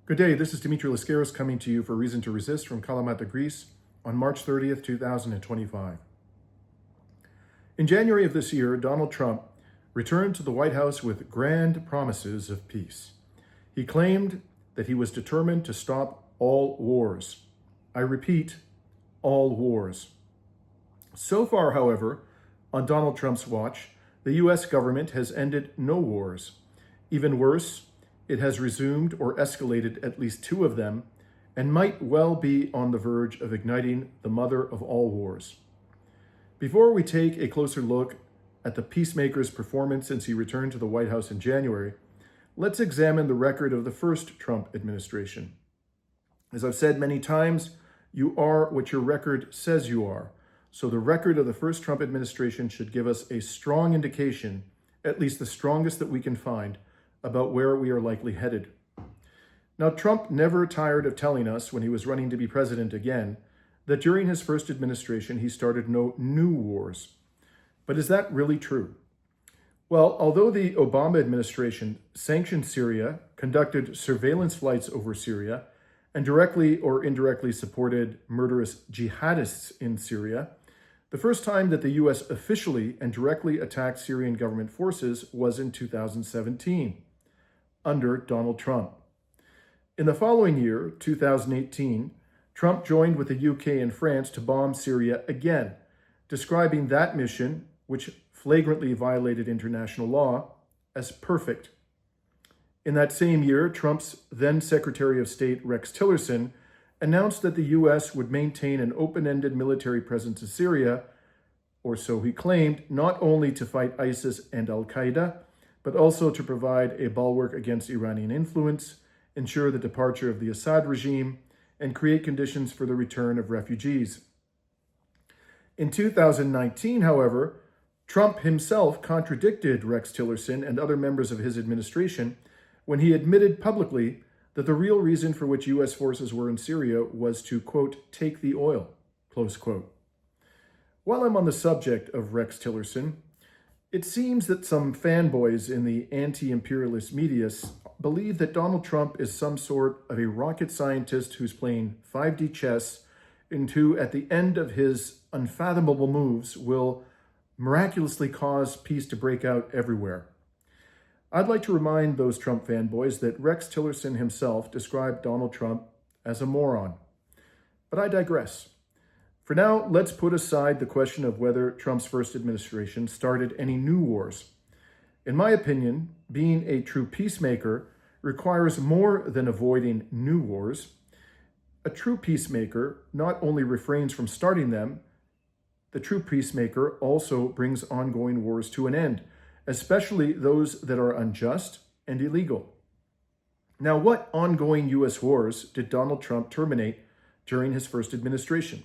Good day, this is Dimitri Lascaris coming to you for Reason to Resist from Kalamata, Greece on March 30th, 2025. In January of this year, Donald Trump returned to the White House with grand promises of peace. He claimed that he was determined to stop all wars. I repeat, all wars. So far, however, on Donald Trump's watch, the U.S. government has ended no wars. Even worse, it has resumed or escalated at least two of them and might well be on the verge of igniting the mother of all wars. Before we take a closer look at the peacemaker's performance since he returned to the White House in January, let's examine the record of the first Trump administration. As I've said many times, you are what your record says you are. So the record of the first Trump administration should give us a strong indication, at least the strongest that we can find, about where we are likely headed. Now, Trump never tired of telling us when he was running to be president again that during his first administration he started no new wars. But is that really true? Well, although the Obama administration sanctioned Syria, conducted surveillance flights over Syria, and directly or indirectly supported murderous jihadists in Syria, the first time that the U.S. officially and directly attacked Syrian government forces was in 2017, under Donald Trump. In the following year, 2018, Trump joined with the UK and France to bomb Syria again, describing that mission, which flagrantly violated international law, as perfect. In that same year, Trump's then Secretary of State, Rex Tillerson, announced that the U.S. would maintain an open-ended military presence in Syria, or so he claimed, not only to fight ISIS and al-Qaeda, but also to provide a bulwark against Iranian influence, ensure the departure of the Assad regime, and create conditions for the return of refugees. In 2019, however, Trump himself contradicted Rex Tillerson and other members of his administration when he admitted publicly that the real reason for which U.S. forces were in Syria was to, quote, take the oil, close quote. While I'm on the subject of Rex Tillerson, it seems that some fanboys in the anti-imperialist media believe that Donald Trump is some sort of a rocket scientist who's playing 5D chess and who, at the end of his unfathomable moves, will miraculously cause peace to break out everywhere. I'd like to remind those Trump fanboys that Rex Tillerson himself described Donald Trump as a moron. But I digress. For now, let's put aside the question of whether Trump's first administration started any new wars. In my opinion, being a true peacemaker requires more than avoiding new wars. A true peacemaker not only refrains from starting them, the true peacemaker also brings ongoing wars to an end, especially those that are unjust and illegal. Now, what ongoing U.S. wars did Donald Trump terminate during his first administration?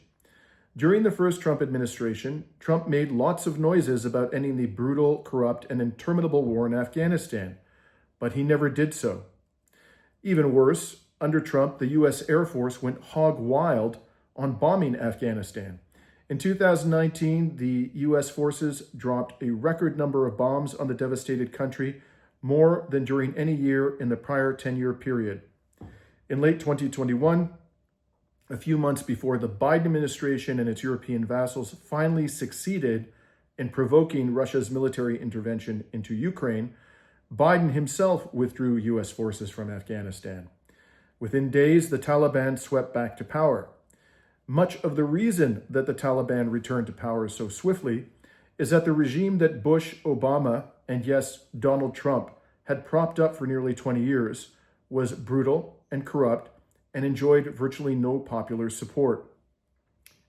During the first Trump administration, Trump made lots of noises about ending the brutal, corrupt, and interminable war in Afghanistan, but he never did so. Even worse, under Trump, the U.S. Air Force went hog wild on bombing Afghanistan. In 2019, the U.S. forces dropped a record number of bombs on the devastated country, more than during any year in the prior 10-year period. In late 2021, a few months before the Biden administration and its European vassals finally succeeded in provoking Russia's military intervention into Ukraine, Biden himself withdrew U.S. forces from Afghanistan. Within days, the Taliban swept back to power. Much of the reason that the Taliban returned to power so swiftly is that the regime that Bush, Obama, and yes, Donald Trump had propped up for nearly 20 years was brutal and corrupt and enjoyed virtually no popular support.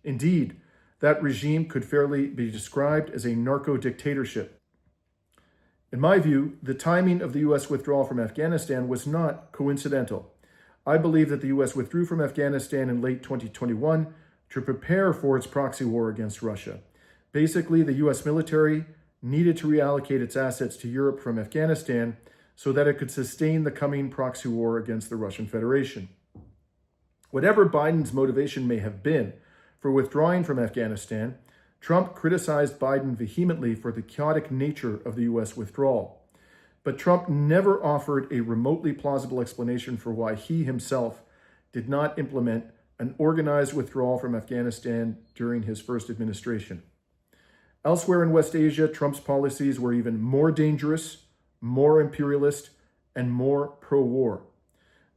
Indeed, that regime could fairly be described as a narco-dictatorship. In my view, the timing of the U.S. withdrawal from Afghanistan was not coincidental. I believe that the U.S. withdrew from Afghanistan in late 2021 to prepare for its proxy war against Russia. Basically, the U.S. military needed to reallocate its assets to Europe from Afghanistan so that it could sustain the coming proxy war against the Russian Federation. Whatever Biden's motivation may have been for withdrawing from Afghanistan, Trump criticized Biden vehemently for the chaotic nature of the U.S. withdrawal. but Trump never offered a remotely plausible explanation for why he himself did not implement an organized withdrawal from Afghanistan during his first administration. Elsewhere in West Asia, Trump's policies were even more dangerous, more imperialist, and more pro-war.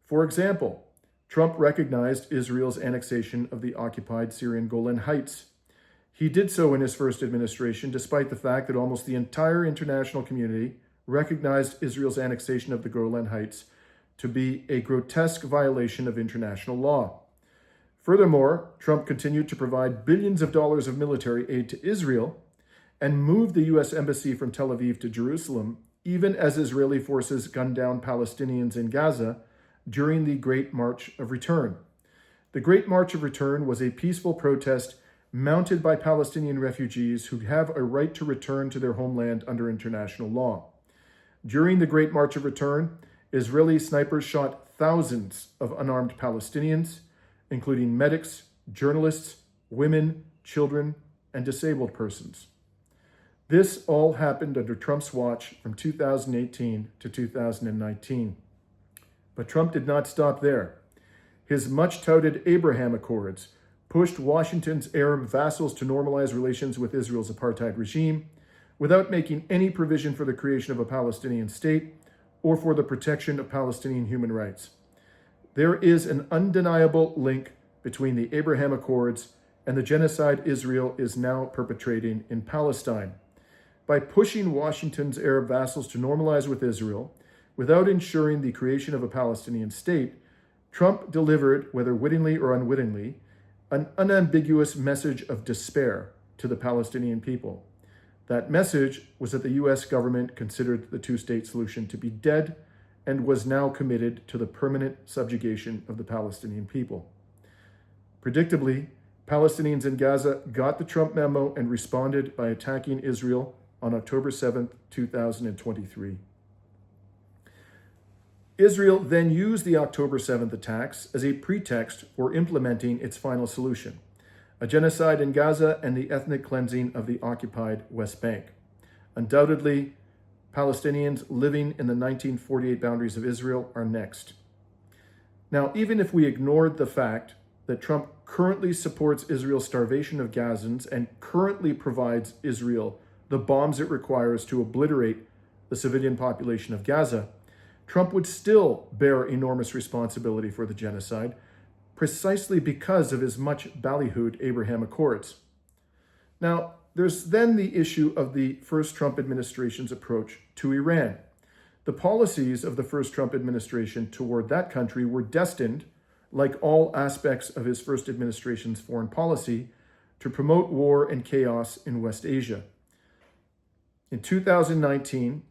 For example, Trump recognized Israel's annexation of the occupied Syrian Golan Heights. He did so in his first administration, despite the fact that almost the entire international community recognized Israel's annexation of the Golan Heights to be a grotesque violation of international law. Furthermore, Trump continued to provide billions of dollars of military aid to Israel and moved the U.S. Embassy from Tel Aviv to Jerusalem, even as Israeli forces gunned down Palestinians in Gaza during the Great March of Return. The Great March of Return was a peaceful protest mounted by Palestinian refugees who have a right to return to their homeland under international law. During the Great March of Return, Israeli snipers shot thousands of unarmed Palestinians, including medics, journalists, women, children, and disabled persons. This all happened under Trump's watch from 2018 to 2019. But Trump did not stop there. His much-touted Abraham Accords pushed Washington's Arab vassals to normalize relations with Israel's apartheid regime without making any provision for the creation of a Palestinian state or for the protection of Palestinian human rights. There is an undeniable link between the Abraham Accords and the genocide Israel is now perpetrating in Palestine. By pushing Washington's Arab vassals to normalize with Israel without ensuring the creation of a Palestinian state, Trump delivered, whether wittingly or unwittingly, an unambiguous message of despair to the Palestinian people. That message was that the U.S. government considered the two-state solution to be dead and was now committed to the permanent subjugation of the Palestinian people. Predictably, Palestinians in Gaza got the Trump memo and responded by attacking Israel on October 7, 2023. Israel then used the October 7th attacks as a pretext for implementing its final solution, a genocide in Gaza and the ethnic cleansing of the occupied West Bank. Undoubtedly, Palestinians living in the 1948 boundaries of Israel are next. Now, even if we ignored the fact that Trump currently supports Israel's starvation of Gazans and currently provides Israel the bombs it requires to obliterate the civilian population of Gaza, Trump would still bear enormous responsibility for the genocide, precisely because of his much ballyhooed Abraham Accords. Now, there's then the issue of the first Trump administration's approach to Iran. The policies of the first Trump administration toward that country were destined, like all aspects of his first administration's foreign policy, to promote war and chaos in West Asia. In 2019,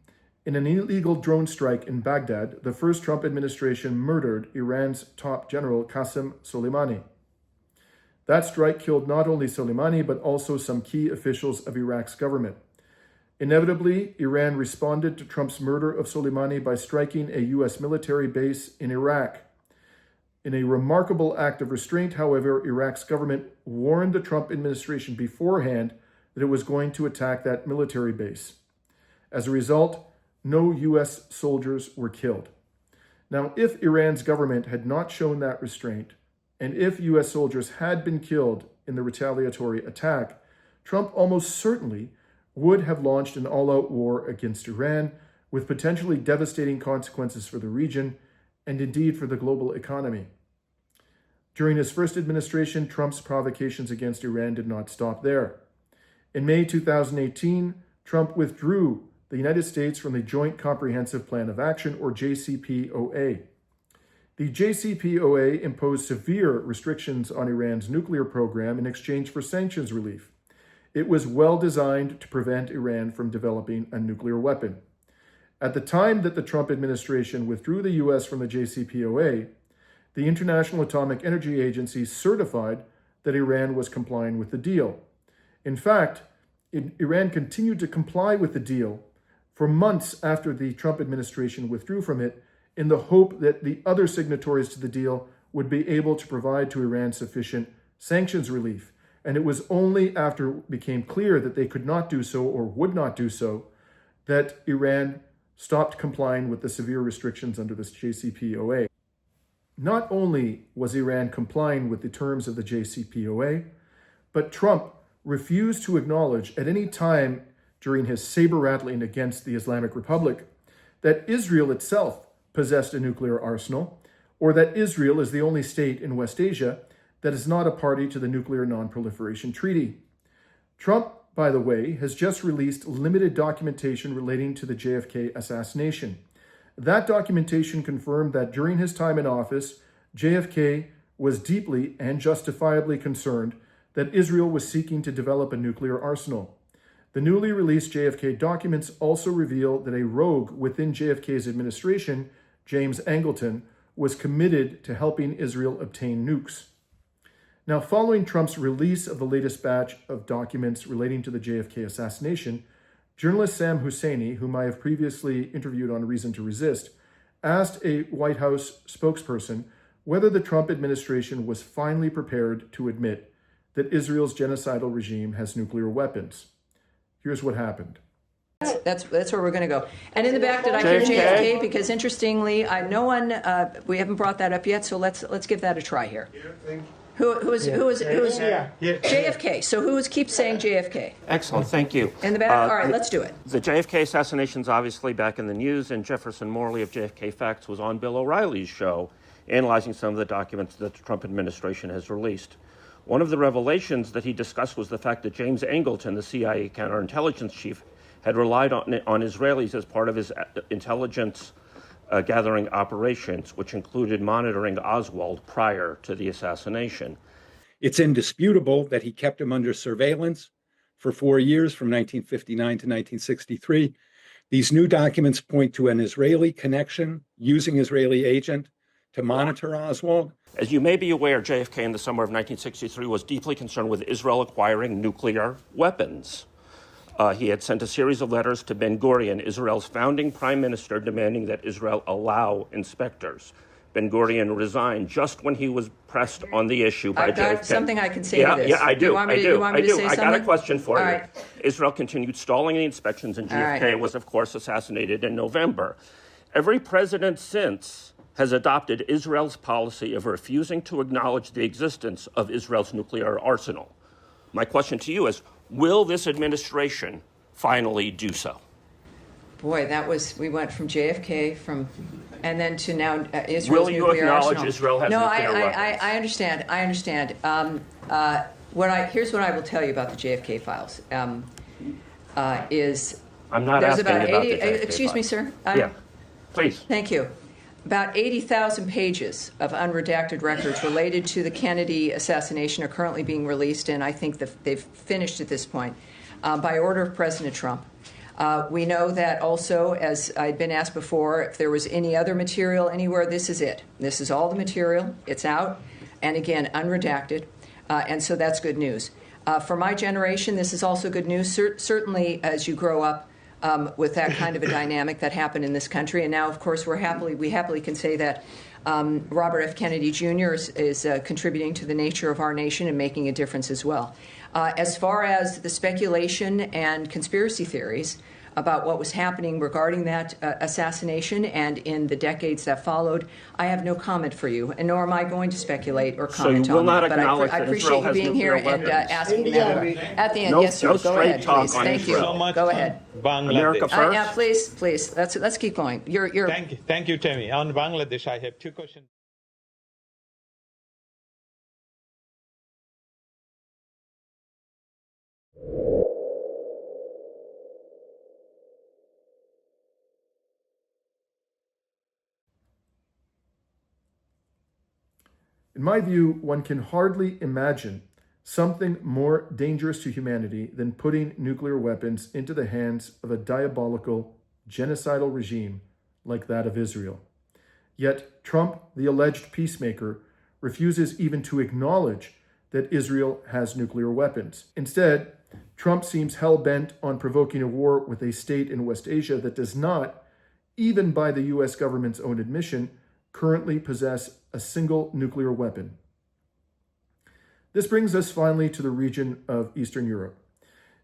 in an illegal drone strike in Baghdad, the first Trump administration murdered Iran's top general, Qasem Soleimani. That strike killed not only Soleimani, but also some key officials of Iraq's government. Inevitably, Iran responded to Trump's murder of Soleimani by striking a U.S. military base in Iraq. In a remarkable act of restraint, however, Iraq's government warned the Trump administration beforehand that it was going to attack that military base. As a result, no U.S. soldiers were killed. Now, if Iran's government had not shown that restraint, and if U.S. soldiers had been killed in the retaliatory attack, Trump almost certainly would have launched an all-out war against Iran, with potentially devastating consequences for the region and indeed for the global economy. During his first administration, Trump's provocations against Iran did not stop there. In May 2018, Trump withdrew the United States from the Joint Comprehensive Plan of Action, or JCPOA. The JCPOA imposed severe restrictions on Iran's nuclear program in exchange for sanctions relief. It was well designed to prevent Iran from developing a nuclear weapon. At the time that the Trump administration withdrew the U.S. from the JCPOA, the International Atomic Energy Agency certified that Iran was complying with the deal. In fact, Iran continued to comply with the deal for months after the Trump administration withdrew from it, in the hope that the other signatories to the deal would be able to provide to Iran sufficient sanctions relief. And it was only after it became clear that they could not do so or would not do so that Iran stopped complying with the severe restrictions under the JCPOA. Not only was Iran complying with the terms of the JCPOA, but Trump refused to acknowledge at any time during his saber-rattling against the Islamic Republic that Israel itself possessed a nuclear arsenal, or that Israel is the only state in West Asia that is not a party to the Nuclear Non-Proliferation Treaty. Trump, by the way, has just released limited documentation relating to the JFK assassination. That documentation confirmed that during his time in office, JFK was deeply and justifiably concerned that Israel was seeking to develop a nuclear arsenal. The newly released JFK documents also reveal that a rogue within JFK's administration, James Angleton, was committed to helping Israel obtain nukes. Now, following Trump's release of the latest batch of documents relating to the JFK assassination, journalist Sam Husseini, whom I have previously interviewed on Reason to Resist, asked a White House spokesperson whether the Trump administration was finally prepared to admit that Israel's genocidal regime has nuclear weapons. Here's what happened. That's where we're going to go. And in the back, did I hear JFK? Because interestingly, we haven't brought that up yet, so let's give that a try here. Who was JFK? So keeps saying JFK? Excellent, thank you. In the back? All right, let's do it. The JFK assassination's obviously back in the news, and Jefferson Morley of JFK Facts was on Bill O'Reilly's show, analyzing some of the documents that the Trump administration has released. One of the revelations that he discussed was the fact that James Angleton, the CIA counterintelligence chief, had relied on Israelis as part of his intelligence gathering operations, which included monitoring Oswald prior to the assassination. It's indisputable that he kept him under surveillance for 4 years, from 1959 to 1963. These new documents point to an Israeli connection using Israeli agent to monitor Oswald. As you may be aware, JFK in the summer of 1963 was deeply concerned with Israel acquiring nuclear weapons. He had sent a series of letters to Ben-Gurion, Israel's founding prime minister, demanding that Israel allow inspectors. Ben-Gurion resigned just when he was pressed on the issue by JFK. Something I can say to this. Yeah, I do. I do. I got a question for you. Right. Israel continued stalling the inspections, and JFK was, of course, assassinated in November. Every president since has adopted Israel's policy of refusing to acknowledge the existence of Israel's nuclear arsenal. My question to you is, will this administration finally do so? Boy, we went from JFK and then to now Israel's nuclear arsenal. Will you acknowledge Israel has nuclear weapons? I understand. Here's what I will tell you about the JFK files. I'm not asking about the JFK Excuse files. me, sir. Yeah, please. Thank you. About 80,000 pages of unredacted records related to the Kennedy assassination are currently being released, and I think they've finished at this point, by order of President Trump. We know that also, as I'd been asked before, if there was any other material anywhere, this is it. This is all the material. It's out, and again, unredacted, and so that's good news. For my generation, this is also good news. Certainly, as you grow up with that kind of a dynamic that happened in this country, and now, of course, we happily can say that Robert F. Kennedy Jr. is contributing to the nature of our nation and making a difference as well. As far as the speculation and conspiracy theories about what was happening regarding that assassination and in the decades that followed, I have no comment for you, and nor am I going to speculate or comment on that. So you will not acknowledge I that appreciate Israel you has being here nuclear and weapons? asking that. At the end, No- yes, sir. no Go ahead, straight talk please. on Thank Israel. you. So much Go ahead. America Bangladesh. first? Please. Let's keep going. You're Thank you, Tammy. On Bangladesh, I have two questions. In my view, one can hardly imagine something more dangerous to humanity than putting nuclear weapons into the hands of a diabolical, genocidal regime like that of Israel. Yet Trump, the alleged peacemaker, refuses even to acknowledge that Israel has nuclear weapons. Instead, Trump seems hell-bent on provoking a war with a state in West Asia that does not, even by the US government's own admission, currently possess a single nuclear weapon. This brings us finally to the region of Eastern Europe.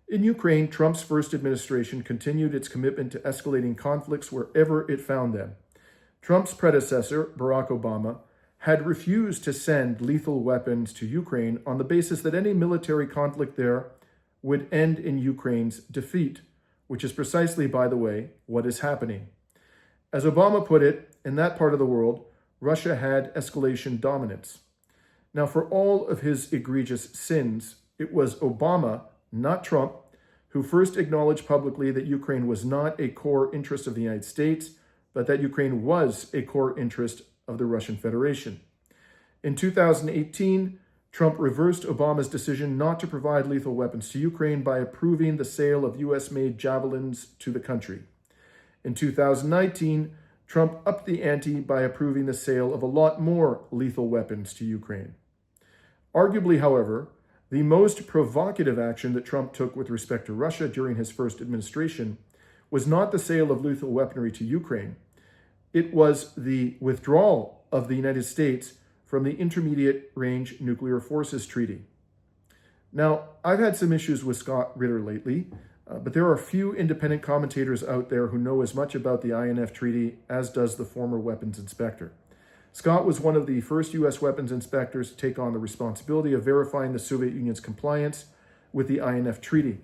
In Ukraine, Trump's first administration continued its commitment to escalating conflicts wherever it found them. Trump's predecessor, Barack Obama, had refused to send lethal weapons to Ukraine on the basis that any military conflict there would end in Ukraine's defeat, which is precisely, by the way, what is happening. As Obama put it, in that part of the world, Russia had escalation dominance. Now, for all of his egregious sins, it was Obama, not Trump, who first acknowledged publicly that Ukraine was not a core interest of the United States, but that Ukraine was a core interest of the Russian Federation. In 2018, Trump reversed Obama's decision not to provide lethal weapons to Ukraine by approving the sale of US-made javelins to the country. In 2019, Trump upped the ante by approving the sale of a lot more lethal weapons to Ukraine. Arguably, however, the most provocative action that Trump took with respect to Russia during his first administration was not the sale of lethal weaponry to Ukraine. It was the withdrawal of the United States from the Intermediate Range Nuclear Forces Treaty. Now, I've had some issues with Scott Ritter lately, but there are a few independent commentators out there who know as much about the INF Treaty as does the former weapons inspector. Scott was one of the first U.S. weapons inspectors to take on the responsibility of verifying the Soviet Union's compliance with the INF Treaty.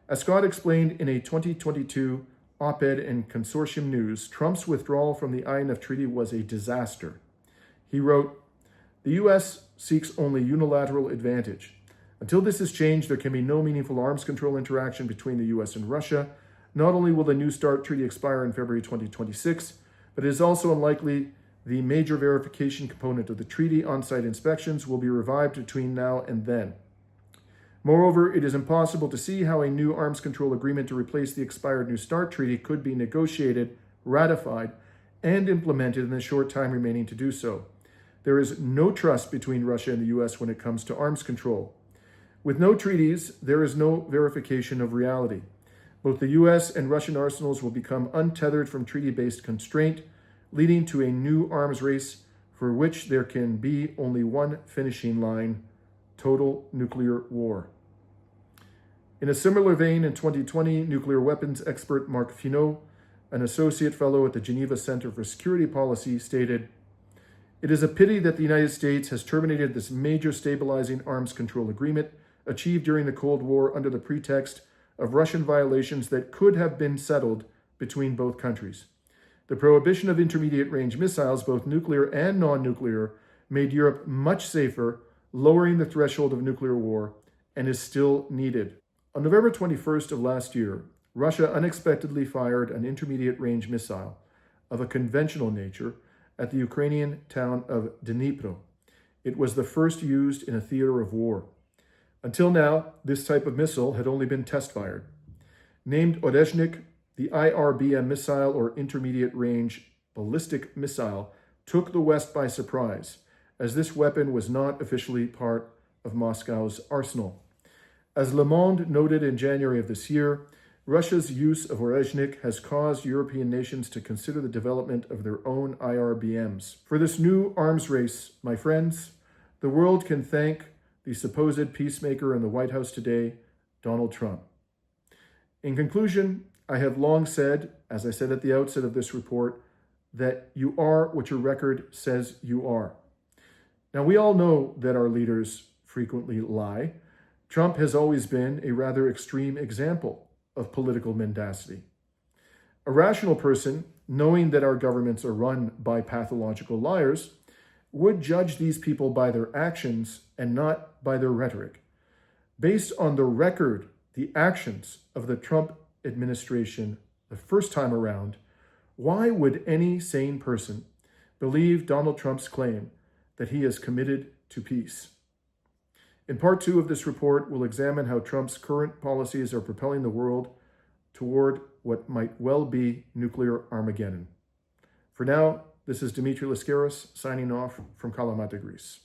As Scott explained in a 2022 op-ed in Consortium News, Trump's withdrawal from the INF Treaty was a disaster. He wrote, "The U.S. seeks only unilateral advantage. Until this is changed, there can be no meaningful arms control interaction between the U.S. and Russia. Not only will the New START treaty expire in February 2026, but it is also unlikely the major verification component of the treaty, on-site inspections, will be revived between now and then. Moreover, it is impossible to see how a new arms control agreement to replace the expired New START treaty could be negotiated, ratified, and implemented in the short time remaining to do so. There is no trust between Russia and the U.S. when it comes to arms control. With no treaties, there is no verification of reality. Both the U.S. and Russian arsenals will become untethered from treaty-based constraint, leading to a new arms race for which there can be only one finishing line: total nuclear war." In a similar vein, in 2020, nuclear weapons expert Marc Finot, an associate fellow at the Geneva Center for Security Policy, stated, "It is a pity that the United States has terminated this major stabilizing arms control agreement achieved during the Cold War under the pretext of Russian violations that could have been settled between both countries. The prohibition of intermediate-range missiles, both nuclear and non-nuclear, made Europe much safer, lowering the threshold of nuclear war, and is still needed." On November 21st of last year, Russia unexpectedly fired an intermediate-range missile of a conventional nature at the Ukrainian town of Dnipro. It was the first used in a theater of war. Until now, this type of missile had only been test-fired. Named Orezhnik, the IRBM missile, or intermediate-range ballistic missile, took the West by surprise, as this weapon was not officially part of Moscow's arsenal. As Le Monde noted in January of this year, Russia's use of Orezhnik has caused European nations to consider the development of their own IRBMs. For this new arms race, my friends, the world can thank the supposed peacemaker in the White House today, Donald Trump. In conclusion, I have long said, as I said at the outset of this report, that you are what your record says you are. Now, we all know that our leaders frequently lie. Trump has always been a rather extreme example of political mendacity. A rational person, knowing that our governments are run by pathological liars, would judge these people by their actions and not by their rhetoric. Based on the record, the actions of the Trump administration the first time around, why would any sane person believe Donald Trump's claim that he is committed to peace? In part 2 of this report, we'll examine how Trump's current policies are propelling the world toward what might well be nuclear Armageddon. For now, this is Dimitri Lascaris signing off from Kalamata, Greece.